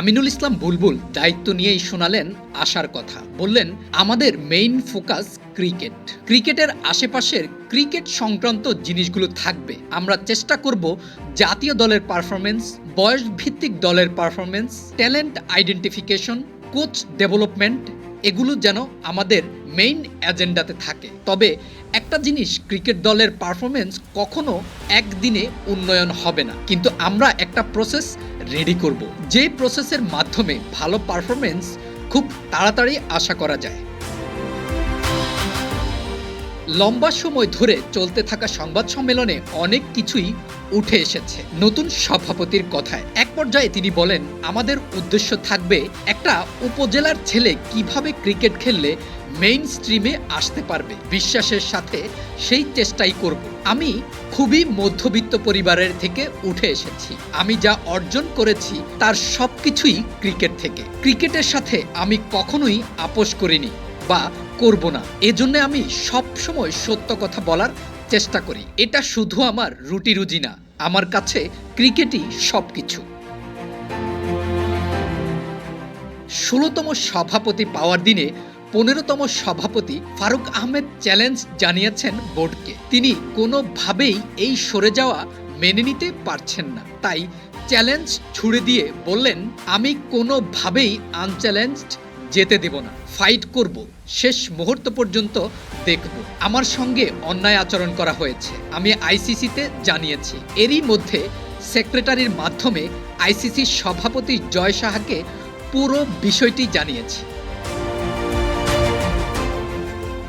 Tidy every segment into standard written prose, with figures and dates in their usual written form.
আমিনুল ইসলাম বুলবুল দায়িত্ব নিয়েই শোনালেন আশার কথা। বললেন, আমাদের মেইন ফোকাস ক্রিকেট। ক্রিকেটের আশেপাশের ক্রিকেট সংক্রান্ত জিনিসগুলো থাকবে। আমরা চেষ্টা করব জাতীয় দলের পারফরমেন্স, বয়স ভিত্তিক দলের performance, talent identification, coach development, এগুলো যেন আমাদের মেইন এজেন্ডাতে থাকে। তবে একটা জিনিস, ক্রিকেট দলের পারফরমেন্স কখনো একদিনে উন্নয়ন হবে না, কিন্তু আমরা একটা প্রসেস রেডি করব, যে প্রসেসের মাধ্যমে ভালো পারফরমেন্স খুব তাড়াতাড়ি আশা করা যায়। লম্বা সময় ধরে চলতে থাকা সংবাদ সম্মেলনে অনেক কিছুই উঠে এসেছে নতুন সভাপতির কথায়। এক পর্যায়ে তিনি বলেন, আমাদের উদ্দেশ্য থাকবে একটা উপজেলার ছেলে কিভাবে ক্রিকেট খেললে মেইন স্ট্রিমে আসতে পারবে। বিশ্বাসের সাথে সেই চেষ্টাই করব। আমি খুবই মধ্যবিত্ত পরিবারের থেকে উঠে এসেছি। আমি যা অর্জন করেছি তার সবকিছুই ক্রিকেট থেকে। ক্রিকেটের সাথে আমি কখনোই আপোস করিনি বা করব না। এজন্য আমি সব সময় সত্য কথা বলার চেষ্টা করি। এটা শুধু আমার রুটি রুজি না, আমার কাছে ক্রিকেটই সবকিছু। ১৬তম সভাপতি পাওয়ার দিনে ১৫তম সভাপতি ফারুক আহমেদ চ্যালেঞ্জ জানিয়েছেন বোর্ডকে। তিনি কোনোভাবেই এই সরে যাওয়া মেনে নিতে পারছেন না। তাই চ্যালেঞ্জ ছুড়ে দিয়ে বললেন, আমি কোনোভাবেই আনচ্যালেঞ্জড যেতে দেব না। ফাইট করব, শেষ মুহূর্ত পর্যন্ত দেখব। আমার সঙ্গে অন্যায় আচরণ করা হয়েছে, আমি আইসিসিতে জানিয়েছি। এরই মধ্যে সেক্রেটারির মাধ্যমে আইসিসির সভাপতি জয় সাহাকে পুরো বিষয়টি জানিয়েছি।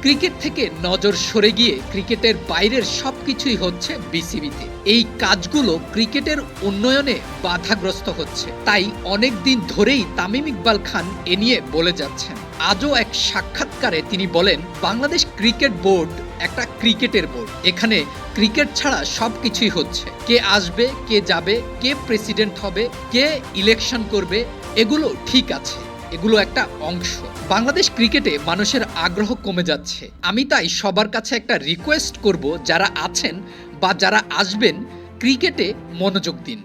ক্রিকেট থেকে নজর সরে গিয়ে ক্রিকেটের বাইরের সবকিছুই হচ্ছে বিসিবিতে। এই কাজগুলো ক্রিকেটের উন্নয়নে বাধাগ্রস্ত হচ্ছে। তাই অনেক দিন ধরেই তামিম ইকবাল খান এ নিয়ে বলে যাচ্ছেন। আজও এক সাক্ষাৎকারে তিনি বলেন, বাংলাদেশ ক্রিকেট বোর্ড একটা ক্রিকেটের বোর্ড। এখানে ক্রিকেট ছাড়া সবকিছুই হচ্ছে। কে আসবে, কে যাবে, কে প্রেসিডেন্ট হবে, কে ইলেকশন করবে, এগুলো ঠিক আছে, এগুলো একটা অংশ। বাংলাদেশ ক্রিকেটে মানুষের আগ্রহ কমে যাচ্ছে। আমি তাই সবার কাছে একটা রিকোয়েস্ট করব, যারা আছেন বা যারা আসবেন, ক্রিকেটে মনোযোগ দিন।